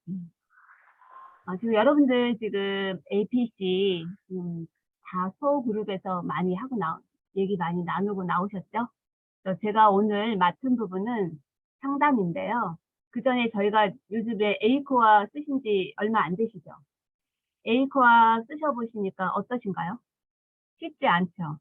음. 지금 여러분들 지금 APC 다 소그룹에서 많이 하고 얘기 많이 나누고 나오셨죠? 그래서 제가 오늘 맡은 부분은 상담인데요. 그 전에 저희가 요즘에 에이코아 쓰신 지 얼마 안 되시죠? 에이코아 쓰셔보시니까 어떠신가요? 쉽지 않죠?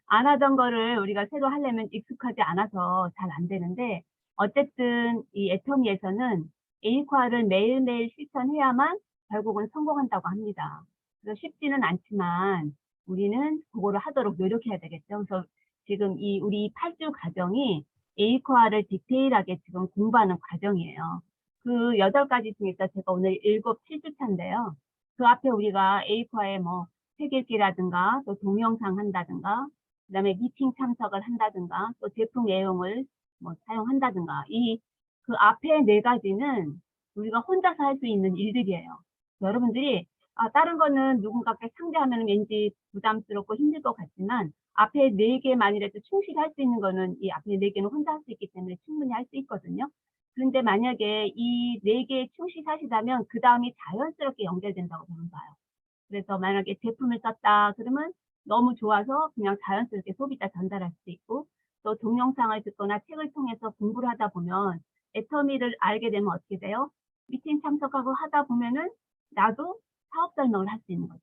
안 하던 거를 우리가 새로 하려면 익숙하지 않아서 잘 안 되는데, 어쨌든 이 애터미에서는 에이과를 매일매일 실천해야만 결국은 성공한다고 합니다. 그래서 쉽지는 않지만 우리는 그거를 하도록 노력해야 되겠죠. 그래서 지금 이 우리 8주 과정이 에이과를 디테일하게 지금 공부하는 과정이에요. 그 8가지 중에서 제가 오늘 7주 차인데요. 그 앞에 우리가 에이과에 뭐 책 읽기라든가 또 동영상 한다든가 그다음에 미팅 참석을 한다든가 또 제품 내용을 뭐 사용한다든가 그 앞에 4가지는 우리가 혼자서 할 수 있는 일들이에요. 여러분들이 다른 거는 누군가께 상대하면 왠지 부담스럽고 힘들 것 같지만 앞에 4개만이라도 충실히 할 수 있는 거는 이 앞에 4개는 혼자 할 수 있기 때문에 충분히 할 수 있거든요. 그런데 만약에 이 4개에 충실하시다면 그다음이 자연스럽게 연결된다고 저는 봐요. 그래서 만약에 제품을 썼다 그러면 너무 좋아서 그냥 자연스럽게 소비자 전달할 수도 있고, 또 동영상을 듣거나 책을 통해서 공부를 하다 보면 애터미를 알게 되면 어떻게 돼요? 미팅 참석하고 하다 보면은 나도 사업 설명을 할 수 있는 거죠.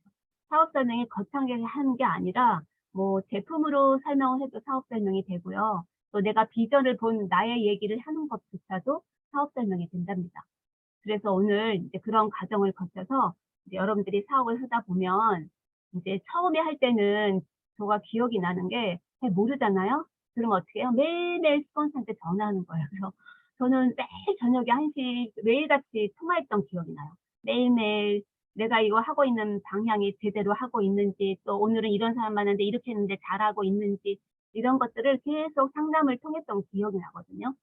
사업 설명이 거창하게 하는 게 아니라 뭐 제품으로 설명을 해도 사업 설명이 되고요. 또 내가 비전을 본 나의 얘기를 하는 것조차도 사업 설명이 된답니다. 그래서 오늘 이제 그런 과정을 거쳐서 이제 여러분들이 사업을 하다 보면 이제 처음에 할 때는 저가 기억이 나는 게 잘 모르잖아요. 그러면 어떻게 해요? 매일매일 스폰서한테 전화하는 거예요. 그래서 저는 매일 저녁에 1시 매일같이 통화했던 기억이 나요. 매일매일 내가 이거 하고 있는 방향이 제대로 하고 있는지, 또 오늘은 이런 사람 많은데 이렇게 했는데 잘하고 있는지, 이런 것들을 계속 상담을 통했던 기억이 나거든요.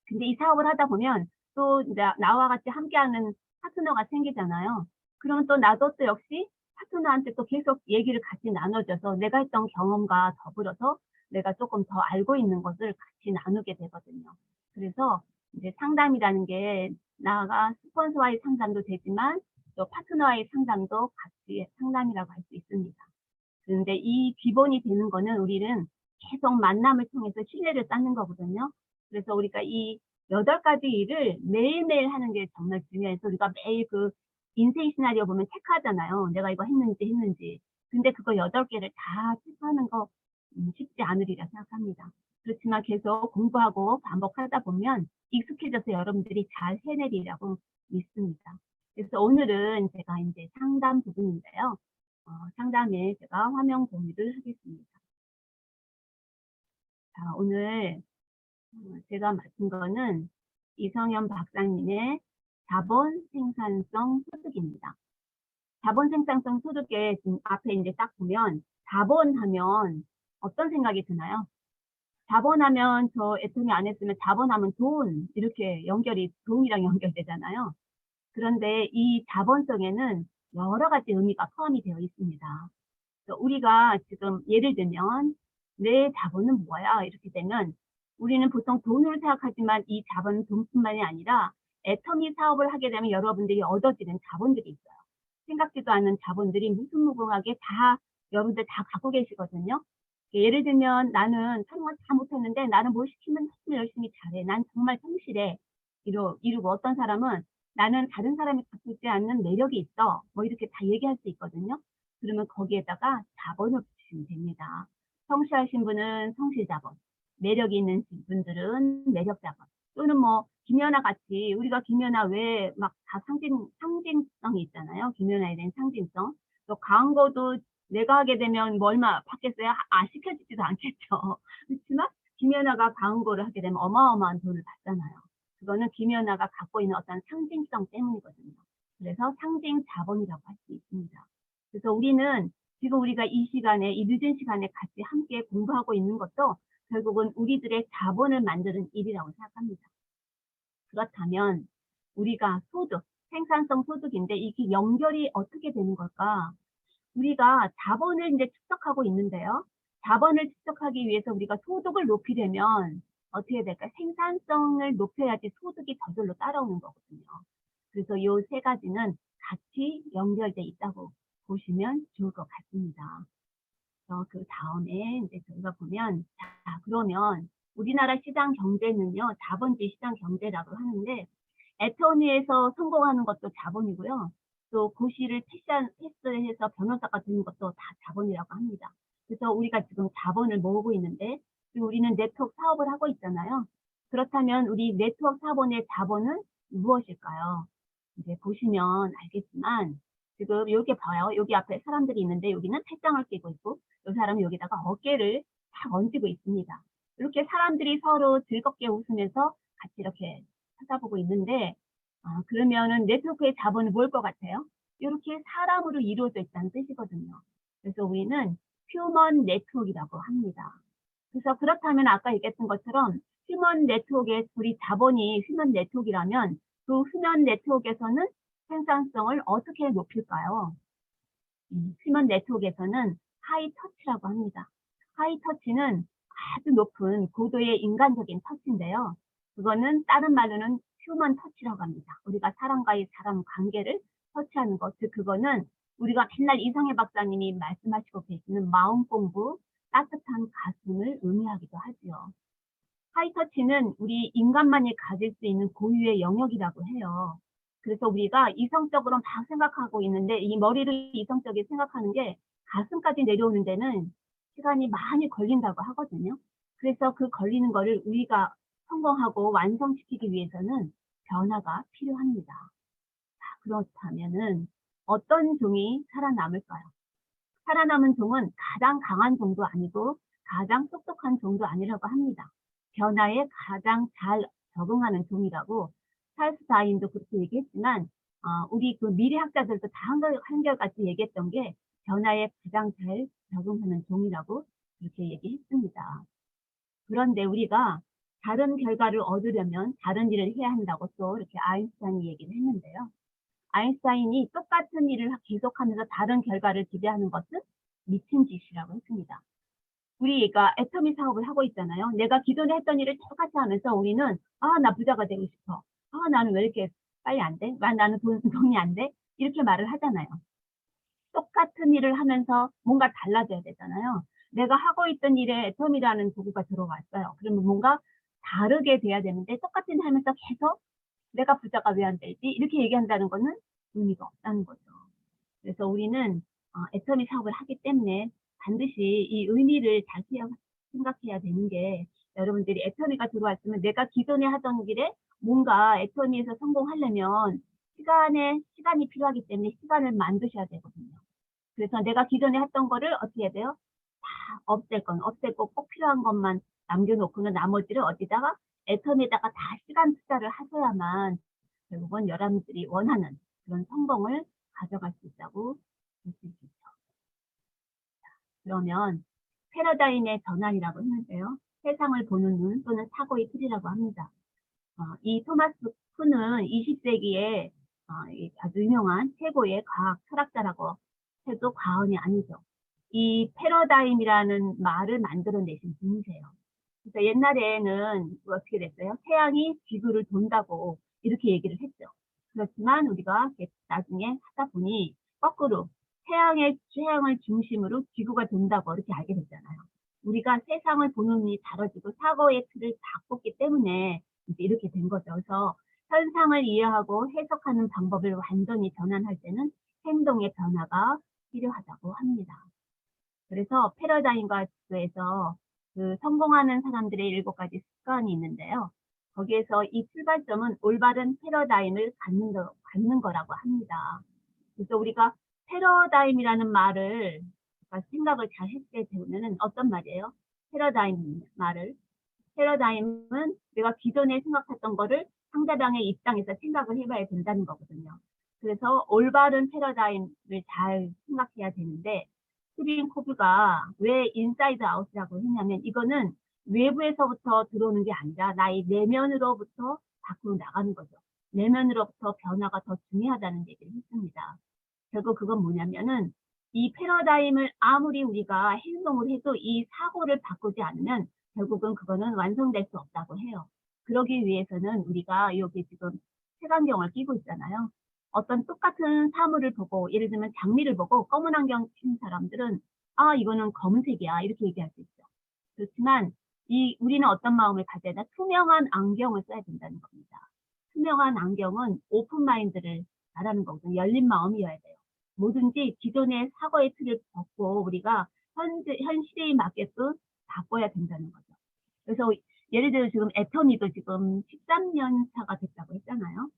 근데 이 사업을 하다 보면 또 나와 같이 함께하는 파트너가 생기잖아요. 그러면 또 나도 또 역시 파트너한테 또 계속 얘기를 같이 나눠줘서 내가 했던 경험과 더불어서 내가 조금 더 알고 있는 것을 같이 나누게 되거든요. 그래서 이제 상담이라는 게 나가 스폰서와의 상담도 되지만 또 파트너와의 상담도 같이 상담이라고 할 수 있습니다. 그런데 이 기본이 되는 거는 우리는 계속 만남을 통해서 신뢰를 쌓는 거거든요. 그래서 우리가 이 8가지 일을 매일매일 하는 게 정말 중요해서 우리가 매일 그 인생 시나리오 보면 체크하잖아요. 내가 이거 했는지. 근데 그거 8개를 다 체크하는 거 쉽지 않으리라 생각합니다. 그렇지만 계속 공부하고 반복하다 보면 익숙해져서 여러분들이 잘 해내리라고 믿습니다. 그래서 오늘은 제가 이제 상담 부분인데요. 상담에 제가 화면 공유를 하겠습니다. 자, 오늘 제가 맡은 거는 이성현 박사님의 자본 생산성 소득입니다. 자본 생산성 소득에 지금 앞에 이제 딱 보면 자본하면 어떤 생각이 드나요? 자본하면 저 애터미 안 했으면 자본하면 돈 이렇게 돈이랑 연결되잖아요. 그런데 이 자본성에는 여러 가지 의미가 포함이 되어 있습니다. 우리가 지금 예를 들면 내 자본은 뭐야? 이렇게 되면 우리는 보통 돈으로 생각하지만 이 자본은 돈뿐만이 아니라 애터미 사업을 하게 되면 여러분들이 얻어지는 자본들이 있어요. 생각지도 않은 자본들이 무궁무진하게 다 여러분들 다 갖고 계시거든요. 예를 들면 나는 설마 다 못했는데 나는 뭘 시키면 너무 열심히 잘해. 난 정말 성실해. 이루고 어떤 사람은 나는 다른 사람이 갖고 있지 않는 매력이 있어. 뭐 이렇게 다 얘기할 수 있거든요. 그러면 거기에다가 자본을 붙이시면 됩니다. 성실하신 분은 성실자본, 매력이 있는 분들은 매력자본, 또는 뭐 김연아 같이 우리가 김연아 왜 막 다 상징성이 있잖아요. 김연아에 대한 상징성. 또 광고도 내가 하게 되면 뭐 얼마 받겠어요? 시켜주지도 않겠죠. 그렇지만 김연아가 광고를 하게 되면 어마어마한 돈을 받잖아요. 그거는 김연아가 갖고 있는 어떤 상징성 때문이거든요. 그래서 상징 자본이라고 할 수 있습니다. 그래서 우리는 지금 우리가 이 시간에, 이 늦은 시간에 같이 함께 공부하고 있는 것도 결국은 우리들의 자본을 만드는 일이라고 생각합니다. 그렇다면 우리가 생산성 소득인데 이게 연결이 어떻게 되는 걸까? 우리가 자본을 이제 축적하고 있는데요. 자본을 축적하기 위해서 우리가 소득을 높이려면 어떻게 될까? 생산성을 높여야지 소득이 저절로 따라오는 거거든요. 그래서 요 세 가지는 같이 연결돼 있다고 보시면 좋을 것 같습니다. 그다음에 이제 저희가 보면 자 그러면 우리나라 시장 경제는요 자본주의 시장 경제라고 하는데 애터미에서 성공하는 것도 자본이고요. 또 고시를 패스해서 변호사가 되는 것도 다 자본이라고 합니다. 그래서 우리가 지금 자본을 모으고 있는데 지금 우리는 네트워크 사업을 하고 있잖아요. 그렇다면 우리 네트워크 사업의 자본은 무엇일까요? 이제 보시면 알겠지만 지금 요렇게 봐요. 여기 앞에 사람들이 있는데 여기는 팔짱을 끼고 있고 요 사람은 여기다가 어깨를 탁 얹고 있습니다. 이렇게 사람들이 서로 즐겁게 웃으면서 같이 이렇게 쳐다보고 있는데 그러면은 네트워크의 자본은 뭘 것 같아요? 요렇게 사람으로 이루어져 있다는 뜻이거든요. 그래서 우리는 휴먼 네트워크이라고 합니다. 그래서 그렇다면 아까 얘기했던 것처럼 휴먼 네트워크의 우리 자본이 휴먼 네트워크라면 그 휴먼 네트워크에서는 생산성을 어떻게 높일까요? 휴먼 네트워크에서는 하이 터치라고 합니다. 하이 터치는 아주 높은 고도의 인간적인 터치인데요. 그거는 다른 말로는 휴먼 터치라고 합니다. 우리가 사람과의 사람 관계를 터치하는 것, 즉 그거는 우리가 맨날 이상해 박사님이 말씀하시고 계시는 마음 공부, 따뜻한 가슴을 의미하기도 하지요. 하이터치는 우리 인간만이 가질 수 있는 고유의 영역이라고 해요. 그래서 우리가 이성적으로 막 생각하고 있는데 이 머리를 이성적으로 생각하는 게 가슴까지 내려오는 데는 시간이 많이 걸린다고 하거든요. 그래서 그 걸리는 거를 우리가 성공하고 완성시키기 위해서는 변화가 필요합니다. 자, 그렇다면은 어떤 종이 살아남을까요? 살아남은 종은 가장 강한 종도 아니고 가장 똑똑한 종도 아니라고 합니다. 변화에 가장 잘 적응하는 종이라고 찰스 다윈도 그렇게 얘기했지만 우리 그 미래학자들도 다 한결같이 얘기했던 게 변화에 가장 잘 적응하는 종이라고 그렇게 얘기했습니다. 그런데 우리가 다른 결과를 얻으려면 다른 일을 해야 한다고 또 이렇게 아인슈타인이 얘기를 했는데요. 아인슈타인이 똑같은 일을 계속하면서 다른 결과를 기대하는 것은 미친 짓이라고 했습니다. 우리가 애터미 사업을 하고 있잖아요. 내가 기존에 했던 일을 똑같이 하면서 우리는 나 부자가 되고 싶어. 나는 왜 이렇게 빨리 안 돼? 왜 나는 돈이 안 돼? 이렇게 말을 하잖아요. 똑같은 일을 하면서 뭔가 달라져야 되잖아요. 내가 하고 있던 일에 애터미라는 도구가 들어왔어요. 그러면 뭔가 다르게 돼야 되는데 똑같은 일 하면서 계속 '내가 부자가 왜 안 되지?' 이렇게 얘기한다는 거는 의미가 없다는 거죠. 그래서 우리는 애터미 사업을 하기 때문에 반드시 이 의미를 잘 생각해야 되는 게 여러분들이 애터미가 들어왔으면 내가 기존에 하던 길에 뭔가 애터미에서 성공하려면 시간이 필요하기 때문에 시간을 만드셔야 되거든요. 그래서 내가 기존에 했던 거를 어떻게 해야 돼요? 다 없애고 꼭 필요한 것만 남겨 놓고는 나머지를 어디다가 애터미에다가 다 시간 투자를 하셔야만 결국은 여러분들이 원하는 그런 성공을 가져갈 수 있다고 볼 수 있겠죠. 그러면 패러다임의 전환이라고 했는데요. 세상을 보는 눈 또는 사고의 틀이라고 합니다. 이 토마스 쿤은 20세기에 아주 유명한 최고의 과학 철학자라고 해도 과언이 아니죠. 이 패러다임이라는 말을 만들어내신 분이세요. 그래서 옛날에는 어떻게 됐어요? 태양이 지구를 돈다고 이렇게 얘기를 했죠. 그렇지만 우리가 나중에 하다 보니 거꾸로 태양을 중심으로 지구가 돈다고 이렇게 알게 됐잖아요. 우리가 세상을 보는 눈이 다뤄지고 사고의 틀을 바꿨기 때문에 이제 이렇게 된 거죠. 그래서 현상을 이해하고 해석하는 방법을 완전히 전환할 때는 행동의 변화가 필요하다고 합니다. 그래서 패러다임과 지구에서 그 성공하는 사람들의 7가지 습관이 있는데요. 거기에서 이 출발점은 올바른 패러다임을 갖는 거라고 합니다. 그래서 우리가 패러다임이라는 말을 생각을 잘 했을 때는 어떤 말이에요? 패러다임은 내가 기존에 생각했던 거를 상대방의 입장에서 생각을 해봐야 된다는 거거든요. 그래서 올바른 패러다임을 잘 생각해야 되는데 스티븐 코브가 왜 인사이드 아웃이라고 했냐면 이거는 외부에서부터 들어오는 게 아니라 나의 내면으로부터 밖으로 나가는 거죠. 내면으로부터 변화가 더 중요하다는 얘기를 했습니다. 결국 그건 뭐냐면은 이 패러다임을 아무리 우리가 행동을 해도 이 사고를 바꾸지 않으면 결국은 그거는 완성될 수 없다고 해요. 그러기 위해서는 우리가 여기 지금 색안경을 끼고 있잖아요. 어떤 똑같은 사물을 보고 예를 들면 장미를 보고 검은 안경 낀 사람들은 '아 이거는 검은색이야.' 이렇게 얘기할 수 있죠. 그렇지만 우리는 어떤 마음을 가져야 되나? 투명한 안경을 써야 된다는 겁니다. 투명한 안경은 오픈 마인드를 말하는 거거든요. 열린 마음이어야 돼요. 뭐든지 기존의 사고의 틀을 벗고 우리가 현 시대에 맞게끔 바꿔야 된다는 거죠. 그래서 예를 들어 지금 애터미도 지금 13년 차가 됐다고 했잖아요.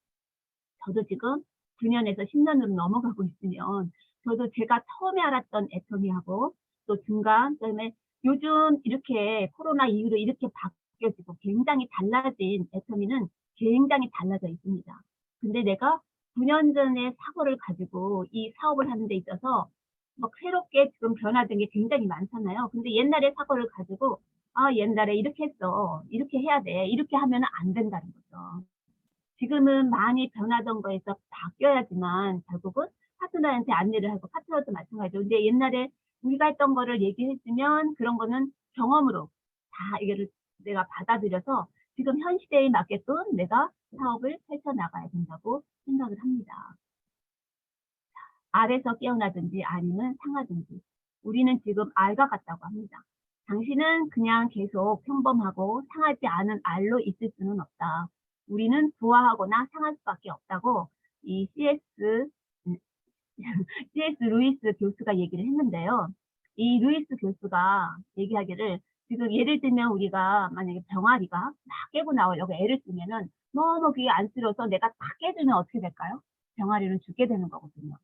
저도 지금 9년에서 10년으로 넘어가고 있으면 저도 제가 처음에 알았던 애터미하고 또 중간 그다음에 요즘 이렇게 코로나 이후로 이렇게 바뀌어지고 굉장히 달라진 애터미는 굉장히 달라져 있습니다. 근데 내가 9년 전에 사고를 가지고 이 사업을 하는 데 있어서 막 새롭게 지금 변화된 게 굉장히 많잖아요. 근데 옛날의 사고를 가지고 '아 옛날에 이렇게 했어. 이렇게 해야 돼.' 이렇게 하면은 안 된다는 거죠. 지금은 많이 변하던 거에서 바뀌어야지만 결국은 파트너한테 안내를 하고 파트너도 마찬가지죠. 근데 옛날에 우리가 했던 거를 얘기해 주면 그런 거는 경험으로 다 이거를 내가 받아들여서 지금 현 시대에 맞게끔 내가 사업을 펼쳐 나가야 된다고 생각을 합니다. 알에서 깨어나든지 아니면 상하든지 우리는 지금 알과 같다고 합니다. 당신은 그냥 계속 평범하고 상하지 않은 알로 있을 수는 없다. 우리는 부화하거나 상할 수밖에 없다고 이 음 CS 루이스 교수가 얘기를 했는데요. 이 루이스 교수가 얘기하기를 지금 예를 들면 우리가 만약에 병아리가 막 깨고 나오려고 애를 쓰면은 너무 그게 안쓰러워서 내가 다 깨주면 어떻게 될까요? 병아리는 죽게 되는 거거든요.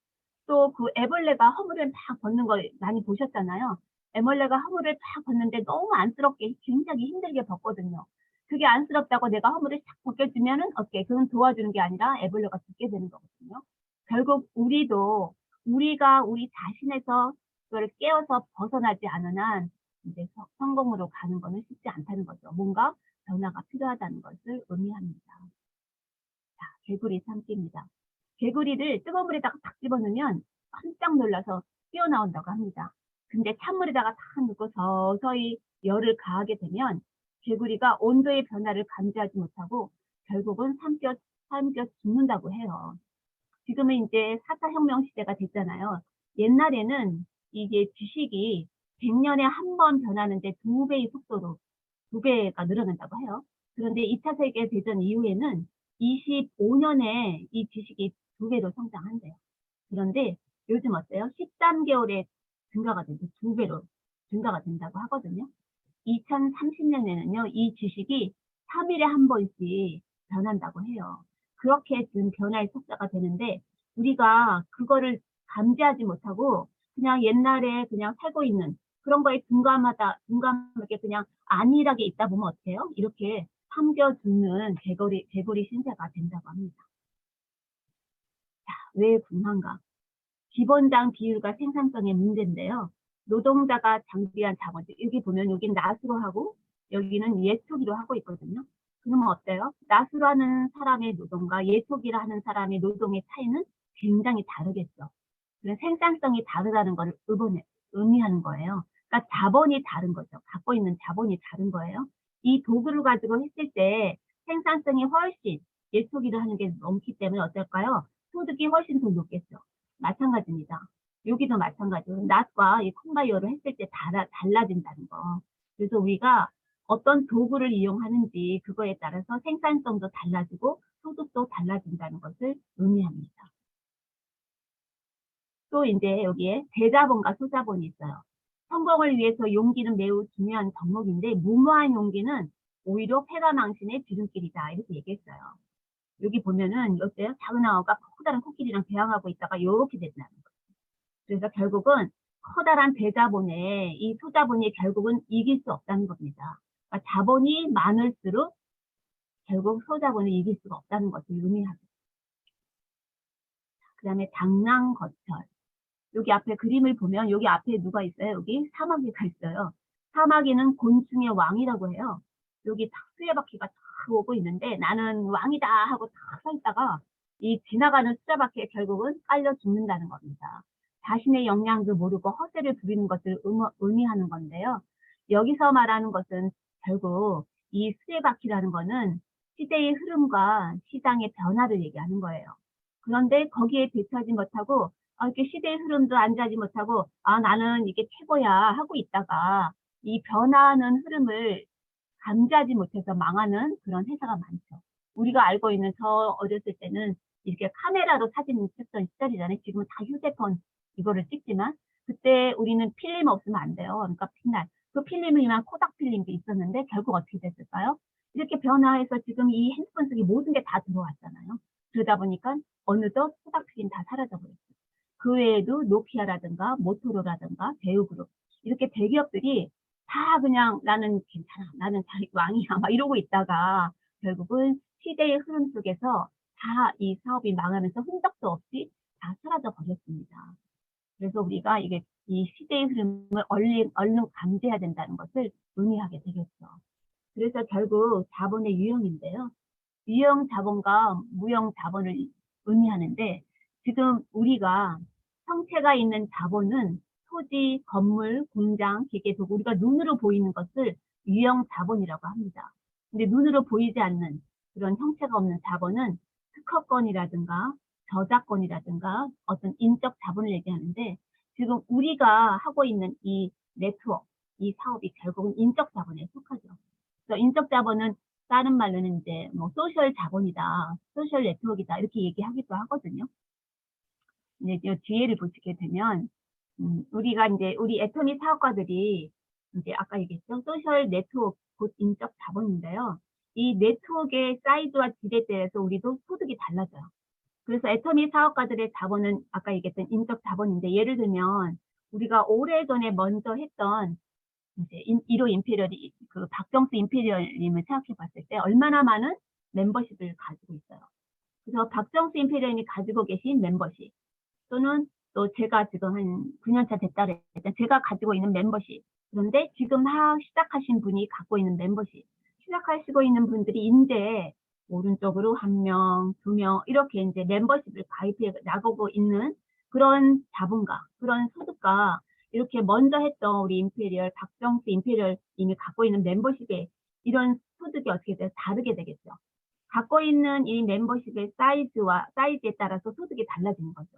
또 그 애벌레가 허물을 막 벗는 걸 많이 보셨잖아요. 애벌레가 허물을 막 벗는데 너무 안쓰럽게 굉장히 힘들게 벗거든요. 그게 안쓰럽다고 내가 허물을 싹 벗겨주면은 어때? 그건 도와주는 게 아니라 애벌레가 죽게 되는 거거든요. 결국 우리도 우리가 우리 자신에서 그거를 깨어서 벗어나지 않은 한 이제 성공으로 가는 거는 쉽지 않다는 거죠. 뭔가 변화가 필요하다는 것을 의미합니다. 자, 개구리 참기입니다. 개구리를 뜨거운 물에다가 탁 집어넣으면 깜짝 놀라서 뛰어나온다고 합니다. 근데 찬물에다가 탁 넣고 서서히 열을 가하게 되면 개구리가 온도의 변화를 감지하지 못하고 결국은 삼켜 죽는다고 해요. 지금은 이제 4차 혁명 시대가 됐잖아요. 옛날에는 이게 지식이 100년에 한 번 변하는데 2배의 속도로 2배가 늘어난다고 해요. 그런데 2차 세계 대전 이후에는 25년에 이 지식이 2배로 성장한대요. 그런데 요즘 어때요? 13개월에 증가가 된대. 2배로 증가가 된다고 하거든요. 2030년에는요. 이 지식이 3 일에 한 번씩 변한다고 해요. 그렇게 지금 변화의 속도가 되는데 우리가 그거를 감지하지 못하고 그냥 옛날에 그냥 살고 있는 그런 거에 둔감하게 그냥 안일하게 있다 보면 어떡해요? 이렇게 삼겨 죽는 개구리 신세가 된다고 합니다. 왜 궁한가? 기본장 비율과 생산성의 문제인데요. 노동자가 장비한 자본주 여기 보면 여긴 낫으로 하고 여기는 예초기로 하고 있거든요. 그러면 어때요? 낫으로 하는 사람의 노동과 예초기로 하는 사람의 노동의 차이는 굉장히 다르겠죠. 그래서 생산성이 다르다는 걸 의미하는 거예요. 그러니까 자본이 다른 거죠. 갖고 있는 자본이 다른 거예요. 이 도구를 가지고 했을 때 생산성이 훨씬 예초기로 하는 게 넘기 때문에 어떨까요? 소득이 훨씬 더 높겠죠. 마찬가지입니다. 여기도 마찬가지로 낫과 이 콤바이어를 했을 때 달라진다는 거. 그래서 우리가 어떤 도구를 이용하는지 그거에 따라서 생산성도 달라지고 소득도 달라진다는 것을 의미합니다. 또 인제 여기에 대자본과 소자본이 있어요. 성공을 위해서 용기는 매우 중요한 덕목인데 무모한 용기는 오히려 패가망신의 지름길이다. 이렇게 얘기했어요. 여기 보면은 어때요? 작은 아어가 커다란 코끼리랑 대항하고 있다가 요렇게 된다는 거예요. 그래서 결국은 커다란 대자본에 이 소자본이 결국은 이길 수 없다는 겁니다. 그러니까 자본이 많을수록 결국 소자본을 이길 수가 없다는 것을 의미하죠. 그다음에 당랑거철. 여기 앞에 그림을 보면 여기 앞에 누가 있어요? 여기 사마귀가 있어요. 사마귀는 곤충의 왕이라고 해요. 여기 탁 수레바퀴가 탁 오고 있는데 나는 왕이다 하고 탁 서 있다가 이 지나가는 수레바퀴에 결국은 깔려 죽는다는 겁니다. 자신의 역량도 모르고 허세를 부리는 것을 의미하는 건데요. 여기서 말하는 것은 결국 이 수레바퀴라는 거는 시대의 흐름과 시장의 변화를 얘기하는 거예요. 그런데 거기에 대처하지 못하고 이렇게 시대의 흐름도 안지하지 못하고 '아 나는 이게 최고야.' 하고 있다가 이 변화하는 흐름을 감지하지 못해서 망하는 그런 회사가 많죠. 우리가 알고 있는 저 어렸을 때는 이렇게 카메라로 사진을 찍던 시절이잖아요. 지금은 다 휴대폰 이거를 찍지만 그때 우리는 필름 없으면 안 돼요. 그러니까 빛날. 그 필름이면 코닥 필름도 있었는데 결국 어떻게 됐을까요? 이렇게 변화해서 지금 이 핸드폰 속에 모든 게 다 들어왔잖아요. 그러다 보니까 어느덧 코닥 필름 다 사라져 버렸어요. 그 외에도 노키아라든가 모토로라든가 대우그룹 이렇게 대기업들이 다 그냥 '나는 괜찮아. 나는 자 왕이야.' 막 이러고 있다가 결국은 시대의 흐름 속에서 다 이 사업이 망하면서 흔적도 없이 다 사라져 버렸습니다. 그래서 우리가 이게 이 시대의 흐름을 얼른 감지해야 된다는 것을 의미하게 되겠죠. 그래서 결국 자본의 유형인데요. 유형 자본과 무형 자본을 의미하는데 지금 우리가 형체가 있는 자본은 토지, 건물, 공장, 기계, 도구 우리가 눈으로 보이는 것을 유형 자본이라고 합니다. 근데 눈으로 보이지 않는 그런 형체가 없는 자본은 특허권이라든가 저작권이라든가 어떤 인적 자본을 얘기하는데 지금 우리가 하고 있는 이 네트워크, 이 사업이 결국은 인적 자본에 속하죠. 그래서 인적 자본은 다른 말로는 인제 뭐 소셜 자본이다, 소셜 네트워크이다 이렇게 얘기하기도 하거든요. 근데 요 뒤에를 보시게 되면 우리가 인제 우리 애터미 사업가들이 인제 아까 얘기했죠. 소셜 네트워크 곧 인적 자본인데요. 이 네트워크의 사이즈와 질에 대해서 우리도 소득이 달라져요. 그래서 애터미 사업가들의 자본은 아까 얘기했던 인적 자본인데 예를 들면 우리가 오래전에 먼저 했던 이제 1호 임페리얼이 그 박정수 임페리얼님을 생각해 봤을 때 얼마나 많은 멤버십을 가지고 있어요. 그래서 박정수 임페리얼님이 가지고 계신 멤버십 또는 또 제가 지금 한 9년 차 됐다 그랬잖아요. 제가 가지고 있는 멤버십. 그런데 지금 막 시작하신 분이 갖고 있는 멤버십. 시작하시고 있는 분들이 인제 오른쪽으로 1 명, 2명 이렇게 인제 멤버십을 가입해 나가고 있는 그런 자본가, 그런 소득가 이렇게 먼저 했던 우리 임페리얼 박정수 임페리얼 님이 갖고 있는 멤버십의 이런 소득이 어떻게 돼요? 다르게 되겠죠. 갖고 있는 이 멤버십의 사이즈에 따라서 소득이 달라지는 거죠.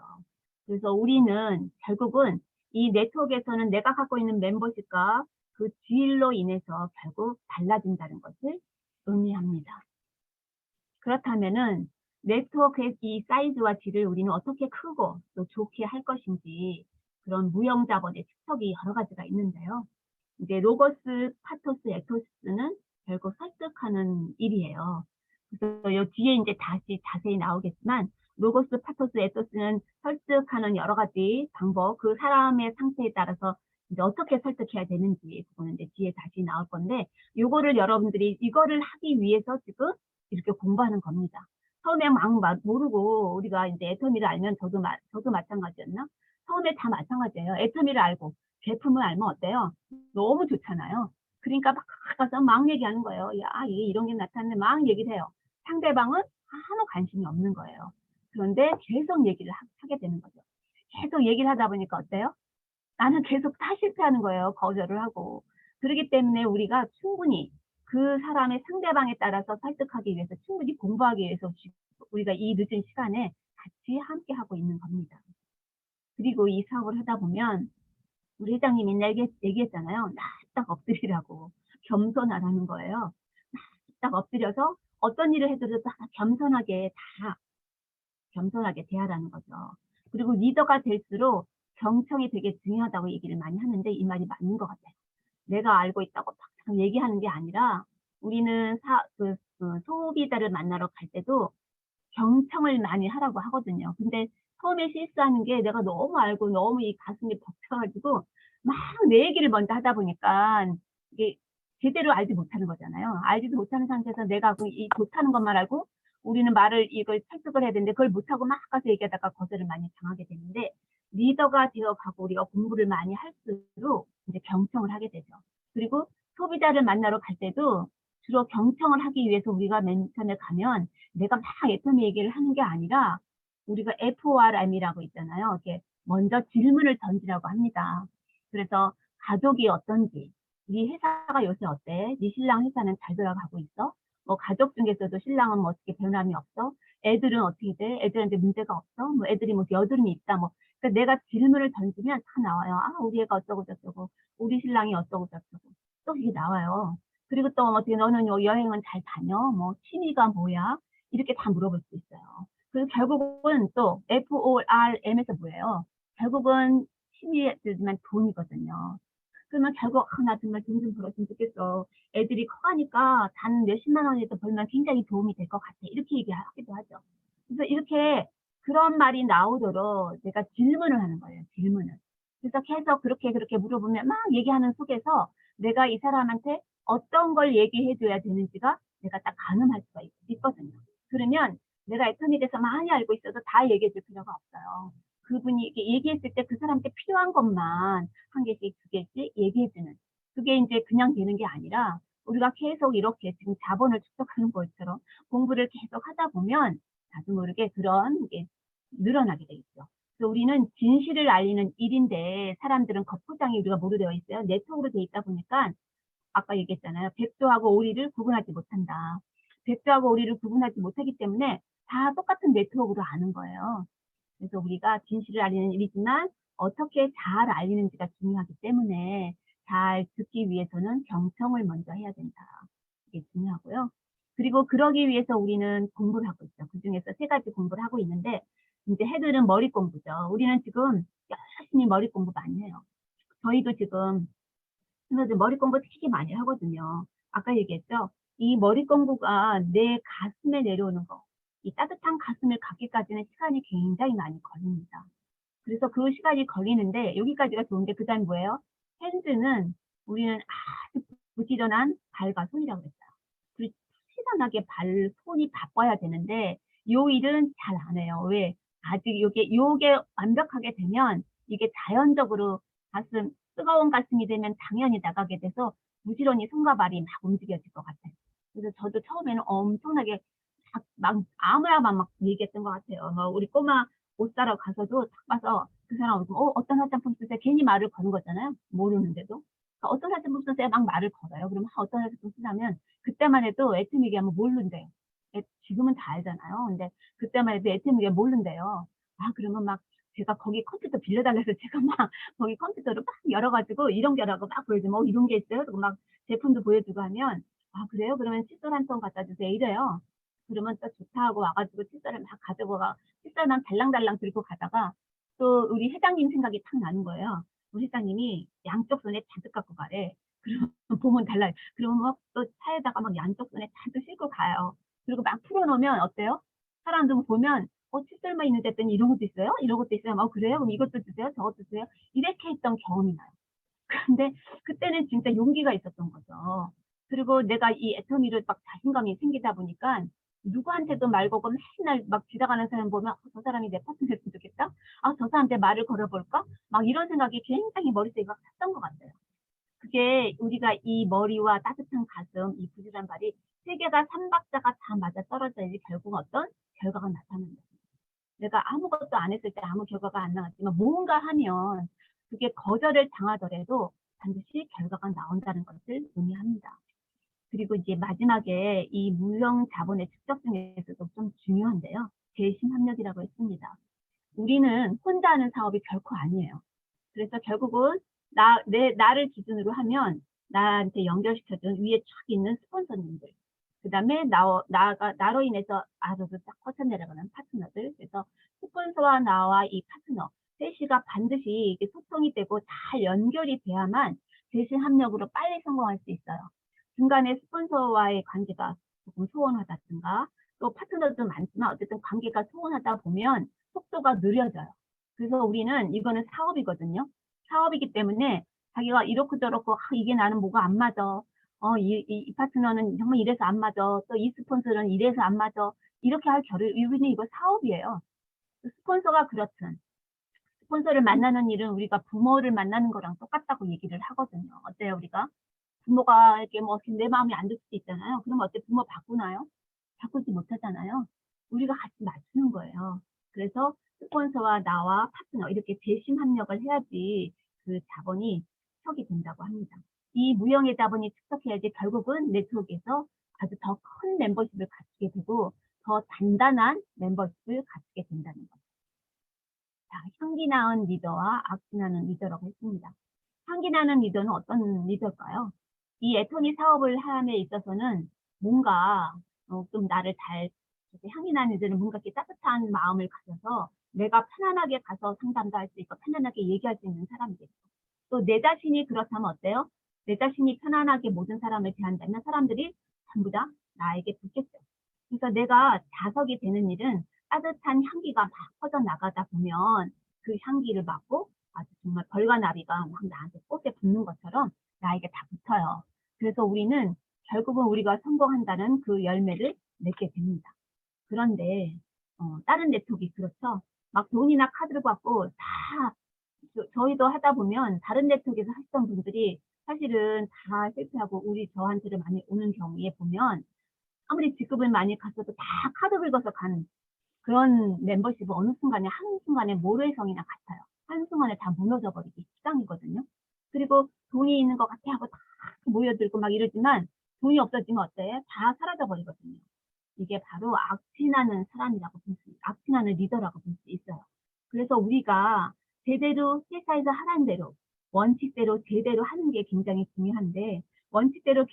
그래서 우리는 결국은 이 네트워크에서는 내가 갖고 있는 멤버십과 그 질로 인해서 결국 달라진다는 것을 의미합니다. 그렇다면은 네트워크의 이 사이즈와 질을 우리는 어떻게 크고 또 좋게 할 것인지 그런 무형 자본의 축척이 여러 가지가 있는데요. 이제 로고스, 파토스, 에토스는 결국 설득하는 일이에요. 그래서 요 뒤에 인제 다시 자세히 나오겠지만 로고스, 파토스, 에토스는 설득하는 여러 가지 방법, 그 사람의 상태에 따라서 이제 어떻게 설득해야 되는지 그거는 이제 뒤에 다시 나올 건데 요거를 여러분들이 이거를 하기 위해서 지금 이렇게 공부하는 겁니다. 처음에 막 모르고 우리가 인제 애터미를 알면 저도 마찬가지였나? 처음에 다 마찬가지예요. 애터미를 알고 제품을 알면 어때요? 너무 좋잖아요. 그러니까 막 가서 막 얘기하는 거예요. "야 이게 이런 게 나타났네." 막 얘기를 해요. 상대방은 아무 관심이 없는 거예요. 그런데 계속 얘기를 하게 되는 거죠. 계속 얘기를 하다 보니까 어때요? 나는 계속 다 실패하는 거예요, 거절을 하고. 그러기 때문에 우리가 충분히 그 사람의 상대방에 따라서 설득하기 위해서 충분히 공부하기 위해서 우리가 이 늦은 시간에 같이 함께 하고 있는 겁니다. 그리고 이 사업을 하다 보면 우리 회장님이 맨날 얘기했잖아요. 딱 엎드리라고. 겸손하라는 거예요. 딱 엎드려서 어떤 일을 해도 다 겸손하게 다 겸손하게 대하라는 거죠. 그리고 리더가 될수록 경청이 되게 중요하다고 얘기를 많이 하는데 이 말이 맞는 것 같아요. 내가 알고 있다고 막 얘기하는 게 아니라 우리는 소비자를 만나러 갈 때도 경청을 많이 하라고 하거든요. 근데 처음에 실수하는 게 내가 너무 알고 너무 이 가슴이 벅차 가지고 막 내 얘기를 먼저 하다 보니까 이게 제대로 알지 못하는 거잖아요. 알지도 못하는 상태에서 내가 이 좋다는 것만 알고 우리는 말을 이걸 설득을 해야 되는데 그걸 못하고 막 가서 얘기하다가 거절을 많이 당하게 되는데 리더가 되어 가고 우리가 공부를 많이 할수록 이제 경청을 하게 되죠. 그리고 소비자를 만나러 갈 때도 주로 경청을 하기 위해서 우리가 맨 처음에 가면 내가 막 애터미 얘기를 하는 게 아니라 우리가 FORM이라고 있잖아요. 이렇게 먼저 질문을 던지라고 합니다. 그래서 가족이 어떤지, 네 회사가 요새 어때? 네 신랑 회사는 잘 돌아가고 있어? 뭐 가족 중에서도 신랑은 뭐 어떻게 변함이 없어? 애들은 어떻게 돼? 애들한테 문제가 없어? 뭐 애들이 뭐 여드름이 있다 뭐. 그러니까 내가 질문을 던지면 다 나와요. 아, 우리 애가 어쩌고 저쩌고, 우리 신랑이 어쩌고 저쩌고. 또 이게 나와요. 그리고 또 어떻게 너는 여행은 잘 다녀? 뭐 취미가 뭐야? 이렇게 다 물어볼 수 있어요. 그리고 결국은 또 FORM에서 뭐예요? 결국은 취미지만 돈이거든요. 그러면 결국 '아 나 정말 돈 좀 벌었으면 좋겠어. 애들이 커가니까 단 몇십만 원이라도 벌면 굉장히 도움이 될 것 같아.' 이렇게 얘기하기도 하죠. 그래서 이렇게 그런 말이 나오도록 내가 질문을 하는 거예요, 질문을. 그래서 계속 그렇게 물어보면 막 얘기하는 속에서 내가 이 사람한테 어떤 걸 얘기해 줘야 되는지가 내가 딱 가늠할 수가 있거든요. 그러면 내가 애터미에 대해서 많이 알고 있어도 다 얘기해 줄 필요가 없어요. 그분이 이렇게 얘기했을 때 그 사람한테 필요한 것만 한 개씩 두 개씩 얘기해 주는, 그게 인제 그냥 되는 게 아니라 우리가 계속 이렇게 지금 자본을 축적하는 것처럼 공부를 계속 하다 보면 나도 모르게 그런 게 늘어나게 돼 있죠. 그래서 우리는 진실을 알리는 일인데 사람들은 겉포장이 우리가 뭐로 되어 있어요? 네트워크로 돼 있다 보니까 아까 얘기했잖아요. 백도하고 오리를 구분하지 못한다. 백도하고 오리를 구분하지 못하기 때문에 다 똑같은 네트워크로 아는 거예요. 그래서 우리가 진실을 알리는 일이지만 어떻게 잘 알리는지가 중요하기 때문에 잘 듣기 위해서는 경청을 먼저 해야 된다. 이게 중요하고요. 그리고 그러기 위해서 우리는 공부를 하고 있죠. 그중에서 세 가지 공부를 하고 있는데 인제 해들은 머리 공부죠. 우리는 지금 열심히 머리 공부 많이 해요. 저희도 지금 친구들 머리 공부 되게 많이 하거든요. 아까 얘기했죠? 이 머리 공부가 내 가슴에 내려오는 거, 이 따뜻한 가슴을 갖기까지는 시간이 굉장히 많이 걸립니다. 그래서 그 시간이 걸리는데 여기까지가 좋은데 그다음에 뭐예요? 핸즈는 우리는 아주 부지런한 발과 손이라고 그랬어요. 그 부지런하게 손이 바빠야 되는데 요 일은 잘 안 해요. 왜? 아직 요게 완벽하게 되면 이게 자연적으로 가슴 뜨거운 가슴이 되면 당연히 나가게 돼서 부지런히 손과 발이 막 움직여질 것 같아요. 그래서 저도 처음에는 엄청나게 막 아무나 막 얘기했던 것 같아요. 뭐 우리 꼬마 옷 사러 가서도 딱 봐서 그 사람 얼굴 어떤 화장품 쓰세요?" 괜히 말을 거는 거잖아요, 모르는데도. 그러니까 "어떤 화장품 쓰세요?" 막 말을 걸어요. 그러면 어떤 화장품 쓰냐면 그때만 해도 애템 얘기하면 모른대요. 지금은 다 알잖아요. 근데 그때만 해도 애템 얘기하면 모른대요. 아 그러면 막 제가 거기 컴퓨터 빌려 달라 해서 제가 막 거기 컴퓨터를 막 열어 가지고 이런 거라고 막 보여주면 이런 게 있어요?" 그리고 막 제품도 보여주고 하면 "아 그래요? 그러면 칫솔 한 통 갖다 주세요." 이래요. 그러면 또 좋다 하고 와 가지고 칫솔을 막 가지고 칫솔만 달랑달랑 들고 가다가 또 우리 회장님 생각이 탁 나는 거예요. 우리 회장님이 양쪽 손에 잔뜩 갖고 가래. 그러면 보면 달라요. 그러면 막 또 차에다가 막 양쪽 손에 잔뜩 싣고 가요. 그리고 막 풀어 놓으면 어때요? 사람들 보면 칫솔만 있는데 했더니 "이런 것도 있어요? 이런 것도 있어요?" "그래요? 그럼 이것도 주세요. 저것도 주세요." 이렇게 했던 경험이 나요. 근데 그때는 진짜 용기가 있었던 거죠. 그리고 내가 이 애터미를 막 자신감이 생기다 보니까 누구한테도 말 걸고 맨날 막 지나가는 사람 보면 '저 사람이 내 파트너였으면 좋겠다. 아 저 사람한테 말을 걸어 볼까?' 막 이런 생각이 굉장히 머릿속에 막 찼던 것 같아요. 그게 우리가 이 머리와 따뜻한 가슴, 이 부지런한 발이 세 개가 삼박자가 다 맞아떨어져야지 결국 어떤 결과가 나타난다. 내가 아무것도 안 했을 때 아무 결과가 안 나왔지만 뭔가 하면 그게 거절을 당하더라도 반드시 결과가 나온다는 것을 의미합니다. 그리고 이제 마지막에 이 무형 자본의 축적 중에서도 좀 중요한데요. 재심 합력이라고 했습니다. 우리는 혼자 하는 사업이 결코 아니에요. 그래서 결국은 나를 기준으로 하면 나한테 연결시켜 준 위에 쫙 있는 스폰서님들, 그다음에 나로 인해서 아주쫙 뻗쳐 내려가는 파트너들. 그래서 스폰서와 나와 이 파트너 셋이가 반드시 이게 소통이 되고 잘 연결이 돼야만 재신 합력으로 빨리 성공할 수 있어요. 중간에 스폰서와의 관계가 조금 소원하다든가 또 파트너도 많지만 어쨌든 관계가 소원하다 보면 속도가 느려져요. 그래서 우리는 이거는 사업이거든요. 사업이기 때문에 자기가 이렇고 저렇고 '아 이게 나는 뭐가 안 맞아. 이 파트너는 정말 이래서 안 맞아. 또 이 스폰서는 이래서 안 맞아.' 이렇게 할 겨를, 우리는 이거 사업이에요. 스폰서가 그렇든 스폰서를 만나는 일은 우리가 부모를 만나는 거랑 똑같다고 얘기를 하거든요. 어때요 우리가? 부모가 이렇게 뭐 내 마음에 안 들 수도 있잖아요. 그러면 어때, 부모 바꾸나요? 바꾸지 못하잖아요. 우리가 같이 맞추는 거예요. 그래서 스폰서와 나와 파트너 이렇게 재심 합력을 해야지 그 자본이 축적이 된다고 합니다. 이 무형의 자본이 축적해야지 결국은 네트워크에서 아주 더 큰 멤버십을 갖추게 되고 더 단단한 멤버십을 갖추게 된다는 거죠. 자, 향기 나은 리더와 악기 나는 리더라고 했습니다. 향기 나는 리더는 어떤 리더일까요? 이 애터미 사업을 함에 있어서는 뭔가 좀 나를 잘 이렇게 향기 나는 리더는 뭔가 이렇게 따뜻한 마음을 가져서 내가 편안하게 가서 상담도 할 수 있고 편안하게 얘기할 수 있는 사람이겠죠. 또 내 자신이 그렇다면 어때요? 내 자신이 편안하게 모든 사람을 대한다면 사람들이 전부 다 나에게 붙겠죠. 그래서 내가 자석이 되는 일은 따뜻한 향기가 막 퍼져 나가다 보면 그 향기를 맡고 아주 정말 벌과 나비가 막 나한테 꽃에 붙는 것처럼 나에게 다 붙어요. 그래서 우리는 결국은 우리가 성공한다는 그 열매를 맺게 됩니다. 그런데 다른 네트워크가 그렇죠. 막 돈이나 카드를 받고 다 저희도 하다 보면 다른 네트워크에서 하시던 분들이 사실은 다 실패하고 우리 저한테를 많이 오는 경우에 보면 아무리 직급을 많이 갔어도 다 카드 긁어서 간 그런 멤버십은 어느 순간에 한순간에 모래성이나 같아요. 한순간에 다 무너져 버리기 십상이거든요. 그리고 돈이 있는 것 같아 하고 다 모여들고 막 이러지만 돈이 없어지면 어때요? 다 사라져 버리거든요. 이게 바로 악취나는 사람이라고 볼 수, 악취나는 리더라고 볼 수 있어요. 그래서 우리가 제대로 회사에서 하라는 대로, 원칙대로 제대로 하는 게 굉장히 중요한데, 원칙대로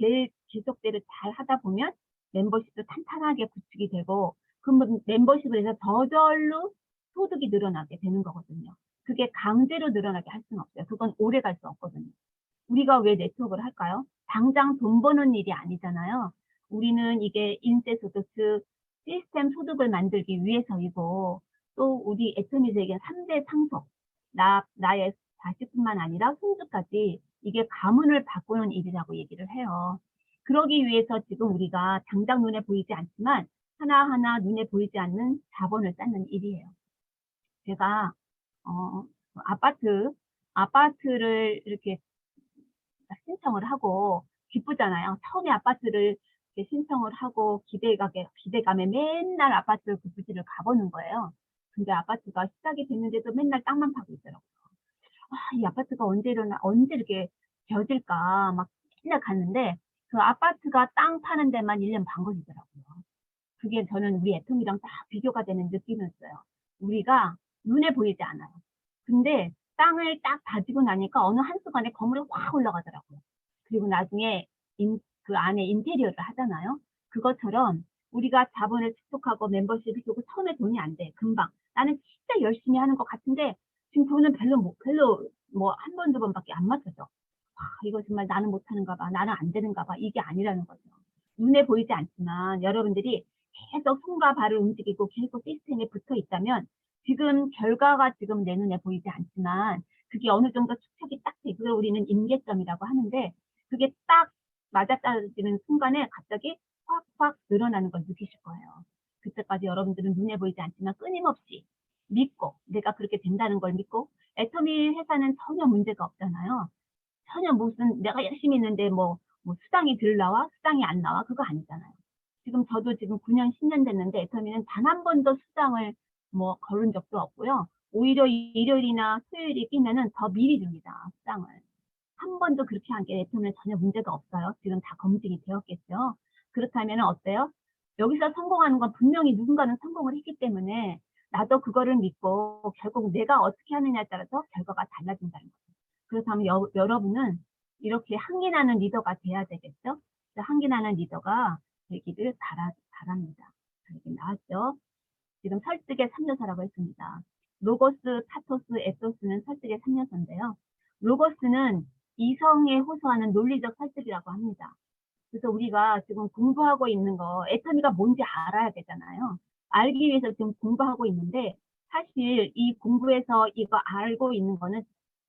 계속대로 잘 하다 보면 멤버십도 탄탄하게 구축이 되고, 그 멤버십을 해서 저절로 소득이 늘어나게 되는 거거든요. 그게 강제로 늘어나게 할 수는 없어요. 그건 오래 갈 수 없거든요. 우리가 왜 네트워크를 할까요? 당장 돈 버는 일이 아니잖아요. 우리는 이게 인세소득, 시스템 소득을 만들기 위해서이고, 또 우리 애터미즈에게 3대 상속, 나의 자식뿐만 아니라 손주까지 이게 가문을 바꾸는 일이라고 얘기를 해요. 그러기 위해서 지금 우리가 당장 눈에 보이지 않지만 하나하나 눈에 보이지 않는 자본을 쌓는 일이에요. 제가 어, 아파트를 이렇게 신청을 하고 기쁘잖아요. 처음에 아파트를 이렇게 신청을 하고 기대감에 맨날 아파트 그 부지를 가보는 거예요. 근데 아파트가 시작이 됐는데도 맨날 땅만 파고 있더라고요. 아, 이 아파트가 언제 이렇게 지어질까 막 맨날 갔는데 그 아파트가 땅 파는 데만 1년 반 걸리더라고요. 그게 저는 우리 애톰이랑 딱 비교가 되는 느낌이었어요. 우리가 눈에 보이지 않아요. 근데 땅을 딱 다지고 나니까 어느 한순간에 건물이 확 올라가더라고요. 그리고 나중에 그 안에 인테리어를 하잖아요. 그것처럼 우리가 자본을 축적하고 멤버십을 주고 처음에 돈이 안 돼. 금방. 나는 진짜 열심히 하는 것 같은데 지금 돈은 별로 뭐 한 번, 두 번밖에 안 맞춰져. 이거 정말 나는 못하는가 봐. 나는 안 되는가 봐. 이게 아니라는 거죠. 눈에 보이지 않지만 여러분들이 계속 손과 발을 움직이고 계속 시스템에 붙어 있다면 지금 결과가 지금 내 눈에 보이지 않지만 그게 어느 정도 축적이 딱 돼. 그걸 우리는 임계점이라고 하는데 그게 딱 맞아떨어지는 순간에 갑자기 확확 늘어나는 걸 느끼실 거예요. 그때까지 여러분들은 눈에 보이지 않지만 끊임없이 믿고 내가 그렇게 된다는 걸 믿고 애터미 회사는 전혀 문제가 없잖아요. 전혀 무슨 내가 열심히 했는데 뭐 수당이 덜 나와? 수당이 안 나와? 그거 아니잖아요. 지금 저도 지금 9년, 10년 됐는데 애터미는 단 한 번도 수당을 뭐 거른 적도 없고요. 오히려 일요일이나 수요일이 끼면은 더 미리 줍니다, 수당을. 한 번도 그렇게 한 게 애터미는 전혀 문제가 없어요. 지금 다 검증이 되었겠죠. 그렇다면 어때요? 여기서 성공하는 건 분명히 누군가는 성공을 했기 때문에 나도 그거를 믿고 결국 내가 어떻게 하느냐에 따라서 결과가 달라진다는 거죠. 그렇다면 여러분은 이렇게 향기 나는 리더가 돼야 되겠죠? 향기 나는 리더가 되기를 바랍니다. 이렇게 나왔죠? 지금 설득의 3요소라고 했습니다. 로고스, 파토스, 에토스는 설득의 3요소인데요. 로고스는 이성에 호소하는 논리적 설득이라고 합니다. 그래서 우리가 지금 공부하고 있는 거, 애터미가 뭔지 알아야 되잖아요. 알기 위해서 지금 공부하고 있는데, 사실 이 공부해서 이거 알고 있는 거는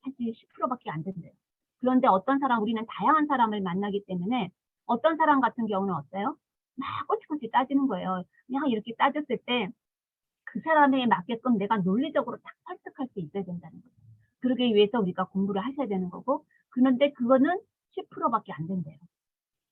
사실 10%밖에 안 된대요. 그런데 어떤 사람, 우리는 다양한 사람을 만나기 때문에 어떤 사람 같은 경우는 어때요? 막 꼬치꼬치 따지는 거예요. 그냥 이렇게 따졌을 때 그 사람에 맞게끔 내가 논리적으로 딱 설득할 수 있어야 된다는 거죠. 그러기 위해서 우리가 공부를 하셔야 되는 거고, 그런데 그거는 10%밖에 안 된대요.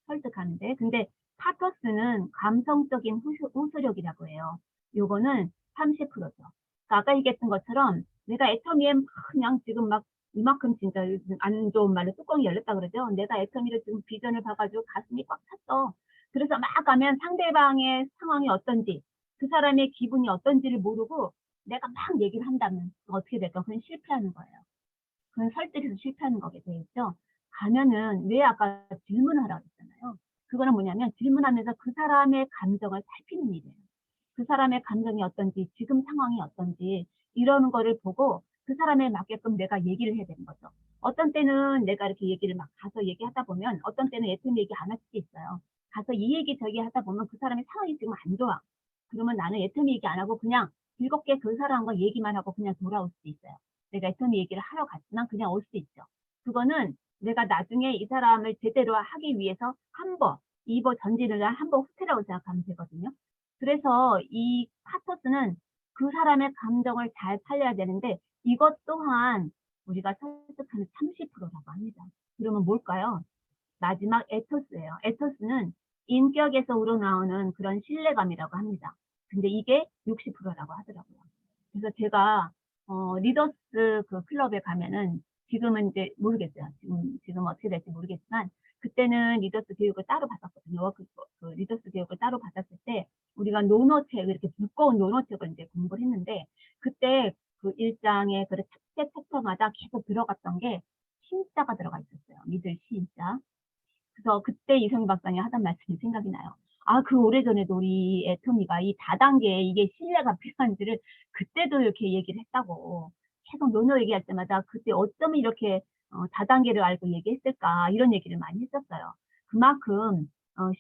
설득하는데. 근데 파토스는 감성적인 호소력이라고 해요. 요거는 30%죠. 그러니까 아까 얘기했던 것처럼 내가 애터미에 그냥 지금 막 이만큼 진짜 요즘 안 좋은 말로 뚜껑이 열렸다 그러죠. 내가 애터미를 지금 비전을 봐 가지고 가슴이 꽉 찼어. 그래서 막 가면 상대방의 상황이 어떤지, 그 사람의 기분이 어떤지를 모르고 내가 막 얘기를 한다면 어떻게 될까? 그건 실패하는 거예요. 그건 설득해서 실패하는 거게 되겠죠. 가면은 왜 아까 질문하라고 했잖아요. 그거는 뭐냐면 질문하면서 그 사람의 감정을 살피는 일이에요. 그 사람의 감정이 어떤지, 지금 상황이 어떤지 이러는 거를 보고 그 사람에 맞게끔 내가 얘기를 해야 되는 거죠. 어떤 때는 내가 이렇게 얘기를 막 가서 얘기하다 보면 어떤 때는 애터미 얘기 안 할 수도 있어요. 가서 이 얘기 저기 하다 보면 그 사람의 상황이 지금 안 좋아. 그러면 나는 애터미 얘기 안 하고 그냥 즐겁게 그 사람과 얘기만 하고 그냥 돌아올 수도 있어요. 내가 애터미 얘기를 하러 갔지만 그냥 올 수도 있죠. 그거는 내가 나중에 이 사람을 제대로 하기 위해서 한 번, 2번 전진을 한 번 후퇴라고 생각하면 되거든요. 그래서 이 파토스는 그 사람의 감정을 잘 살려야 되는데 이것 또한 우리가 설득하는 30%라고 합니다. 그러면 뭘까요? 마지막 에토스예요. 에토스는 인격에서 우러나오는 그런 신뢰감이라고 합니다. 근데 이게 60%라고 하더라고요. 그래서 제가 리더스 그 클럽에 가면은 지금은 이제 모르겠어요. 지금 어떻게 될지 모르겠지만 그때는 리더스 교육을 따로 받았거든요. 그 리더스 교육을 따로 받았을 때 우리가 논어책 이렇게 두꺼운 논어책을 이제 공부를 했는데 그때 그 1장의 그 챕터마다 계속 들어갔던 게 신자가 들어가 있었어요. 믿을 신자. 그래서 그때 이성희 박사님이 하던 말씀이 생각이 나요. 아, 그 오래전에도 우리 애터미가 이 다단계에 이게 신뢰가 필요한지를 그때도 이렇게 얘기를 했다고. 계속 논어 얘기할 때마다 그때 어쩌면 이렇게 다단계를 알고 얘기했을까 이런 얘기를 많이 했었어요. 그만큼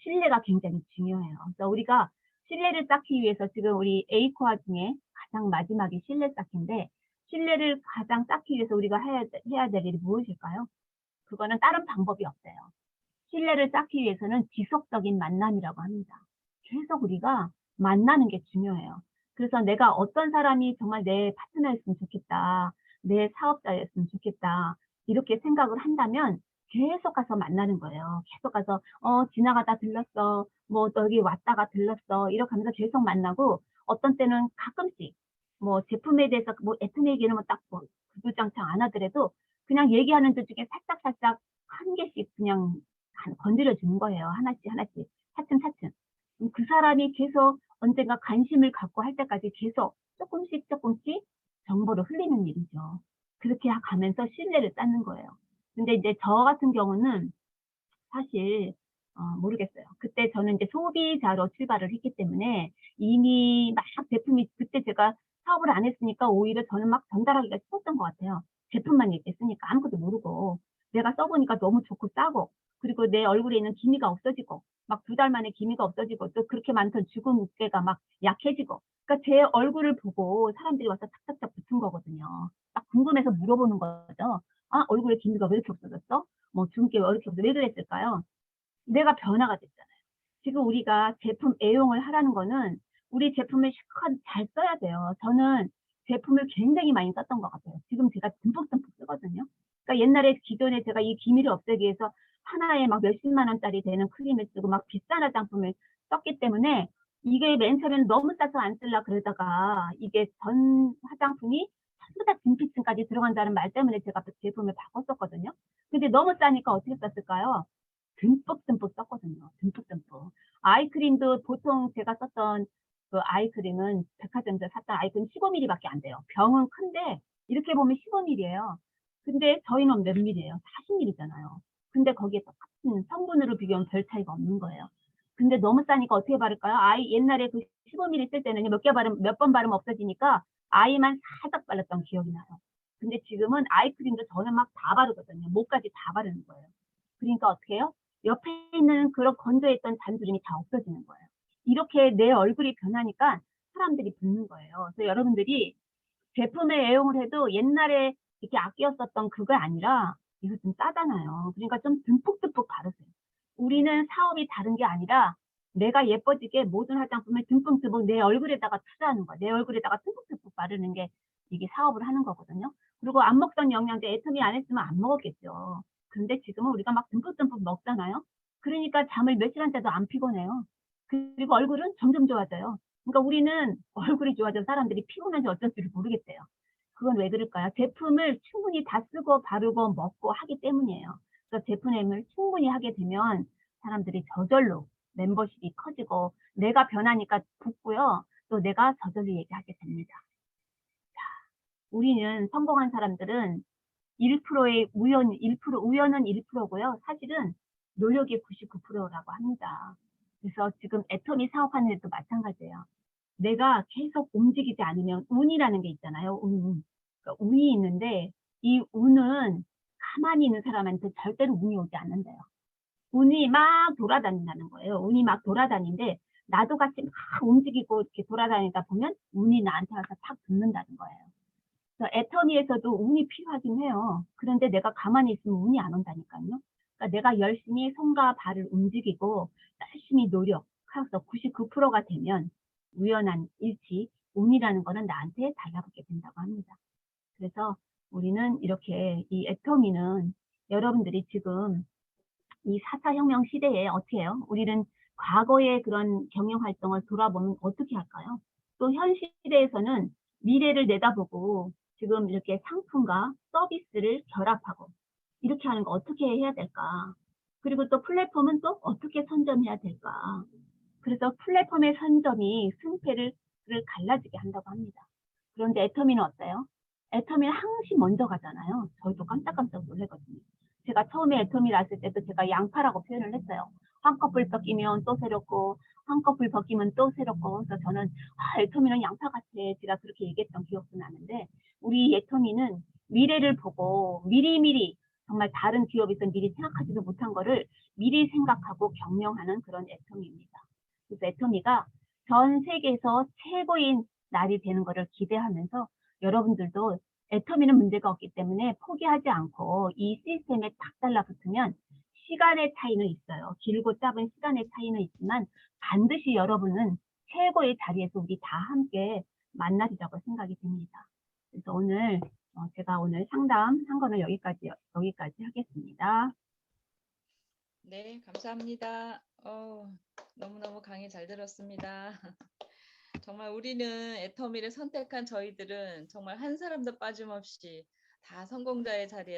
신뢰가 굉장히 중요해요. 그래서 우리가 신뢰를 쌓기 위해서 지금 우리 에이코아 중에 가장 마지막이 신뢰 쌓기인데 신뢰를 가장 쌓기 위해서 우리가 해야 될 일이 무엇일까요? 그거는 다른 방법이 없어요. 신뢰를 쌓기 위해서는 지속적인 만남이라고 합니다. 계속 우리가 만나는 게 중요해요. 그래서 내가 어떤 사람이 정말 내 파트너였으면 좋겠다. 내 사업자였으면 좋겠다. 이렇게 생각을 한다면 계속 가서 만나는 거예요. 계속 가서 지나가다 들렀어. 뭐 여기 왔다가 들렀어. 이렇게 하면서 계속 만나고 어떤 때는 가끔씩 뭐 제품에 대해서 뭐 애터미 얘기는 뭐딱뭐 구두장창 안 하더라도 그냥 얘기하는 도중에 살짝살짝 한 개씩 그냥 건드려 주는 거예요. 하나씩 하나씩 차츰차츰. 그 사람이 계속 언젠가 관심을 갖고 할 때까지 계속 조금씩 조금씩 정보를 흘리는 일이죠. 그렇게 가면서 신뢰를 쌓는 거예요. 근데 이제 저 같은 경우는 사실 모르겠어요. 그때 저는 이제 소비자로 출발을 했기 때문에 이미 막 제품이 그때 제가 사업을 안 했으니까 오히려 저는 막 전달하기가 쉬웠던 것 같아요. 제품만 얘기했으니까 아무것도 모르고 내가 써 보니까 너무 좋고 싸고 그리고 내 얼굴에 있는 기미가 없어지고 막 2달 만에 기미가 없어지고 또 그렇게 많던 주근깨가 막 약해지고 그러니까 제 얼굴을 보고 사람들이 와서 탁탁탁 붙은 거거든요. 딱 궁금해서 물어보는 거죠. "아 얼굴에 기미가 왜 이렇게 없어졌어? 뭐 주근깨가 왜 이렇게 없어 왜 그랬을까요?" 내가 변화가 됐잖아요. 지금 우리가 제품 애용을 하라는 거는 우리 제품을 실컷 잘 써야 돼요. 저는 제품을 굉장히 많이 썼던 것 같아요. 지금 제가 듬뿍듬뿍 쓰거든요. 그러니까 옛날에 기존에 제가 이 기미를 없애기 위해서 하나에 막 몇십만 원짜리 되는 크림을 쓰고 막 비싼 화장품을 썼기 때문에 이게 맨 처음에는 너무 싸서 안 쓸라 그러다가 이게 전 화장품이 전부 다 진피층까지 들어간다는 말 때문에 제가 그 제품을 바꿨었거든요. 근데 너무 싸니까 어떻게 썼을까요? 듬뿍듬뿍 썼거든요. 듬뿍듬뿍. 아이크림도 보통 제가 썼던 그 아이크림은 백화점에서 샀던 아이크림 15ml 밖에 안 돼요. 병은 큰데 이렇게 보면 15ml예요. 근데 저희는 몇 ml예요? 40ml잖아요. 근데 거기에 똑같은 성분으로 비교하면 별 차이가 없는 거예요. 근데 너무 싸니까 어떻게 바를까요? 아이 옛날에 그 15ml 쓸 때는요. 몇 번 바르면 없어지니까 아이만 살짝 발랐던 기억이 나요. 근데 지금은 아이크림도 저는 막 다 바르거든요. 목까지 다 바르는 거예요. 그러니까 어떻게 해요? 옆에 있는 그런 건조했던 잔주름이 다 없어지는 거예요. 이렇게 내 얼굴이 변하니까 사람들이 붙는 거예요. 그래서 여러분들이 제품을 애용을 해도 옛날에 이렇게 아껴 썼던 그거 아니라 이거 좀 싸잖아요. 그러니까 좀 듬뿍듬뿍 바르세요. 우리는 사업이 다른 게 아니라 내가 예뻐지게 모든 화장품을 듬뿍듬뿍 내 얼굴에다가 투자하는 거야. 내 얼굴에다가 듬뿍듬뿍 바르는 게 이게 사업을 하는 거거든요. 그리고 안 먹던 영양제 애터미 안 했으면 안 먹었겠죠. 근데 지금은 우리가 막 듬뿍듬뿍 먹잖아요. 그러니까 잠을 몇 시간 자도 안 피곤해요. 그리고 얼굴은 점점 좋아져요. 그러니까 우리는 얼굴이 좋아져서 사람들이 피곤한지 어쩔 줄을 모르겠대요. 그건 왜 그럴까요? 제품을 충분히 다 쓰고 바르고 먹고 하기 때문이에요. 그래서 제품을 충분히 하게 되면 사람들이 저절로 멤버십이 커지고 내가 변하니까 붙고요. 또 내가 저절로 얘기하게 됩니다. 우리는 성공한 사람들은 1%의 우연, 1% 우연은 1%고요. 사실은 노력이 99%라고 합니다. 그래서 지금 애터미 사업하는 데도 마찬가지예요. 내가 계속 움직이지 않으면 운이라는 게 있잖아요. 운. 그러니까 운이 있는데 이 운은 가만히 있는 사람한테 절대로 운이 오지 않는데요. 운이 막 돌아다닌다는 거예요. 운이 막 돌아다니는데 나도 같이 막 움직이고 이렇게 돌아다니다 보면 운이 나한테 와서 탁 붙는다는 거예요. 그래서 애터미에서도 운이 필요하긴 해요. 그런데 내가 가만히 있으면 운이 안 온다니까요. 그러니까 내가 열심히 손과 발을 움직이고 열심히 노력해서 99%가 되면 우연한 일치, 운이라는 거는 나한테 달라붙게 된다고 합니다. 그래서 우리는 이렇게 이 애터미는 여러분들이 지금 이 4차 혁명 시대에 어떻게 해요? 우리는 과거의 그런 경영 활동을 돌아보면 어떻게 할까요? 또 현 시대에서는 미래를 내다보고 지금 이렇게 상품과 서비스를 결합하고 이렇게 하는 거 어떻게 해야 될까? 그리고 또 플랫폼은 또 어떻게 선점해야 될까? 그래서 플랫폼의 선점이 승패를 갈라지게 한다고 합니다. 그런데 애터미는 어때요? 애터미는 항시 먼저 가잖아요. 저희도 깜짝깜짝 놀라거든요. 제가 처음에 애터미 났을 때도 제가 양파라고 표현을 했어요. 한꺼풀 벗기면 또 새롭고 한꺼풀 벗기면 또 새롭고 그래서 저는 애터미는 양파 같아. 제가 그렇게 얘기했던 기억도 나는데 우리 애터미는 미래를 보고 미리미리 정말 다른 기업에서 미리 생각하지도 못한 거를 미리 생각하고 경영하는 그런 애터미입니다. 그래서 애터미가 전 세계에서 최고인 날이 되는 것을 기대하면서 여러분들도 애터미는 문제가 없기 때문에 포기하지 않고 이 시스템에 딱 달라붙으면 시간의 차이는 있어요. 길고 짧은 시간의 차이는 있지만 반드시 여러분은 최고의 자리에서 우리 다 함께 만나리라고 생각이 됩니다. 그래서 오늘 제가 오늘 상담한 거는 여기까지 하겠습니다. 네, 감사합니다. 너무너무 강의 잘 들었습니다. 정말 우리는 애터미를 선택한 저희들은 정말 한 사람도 빠짐없이 다 성공자의 자리에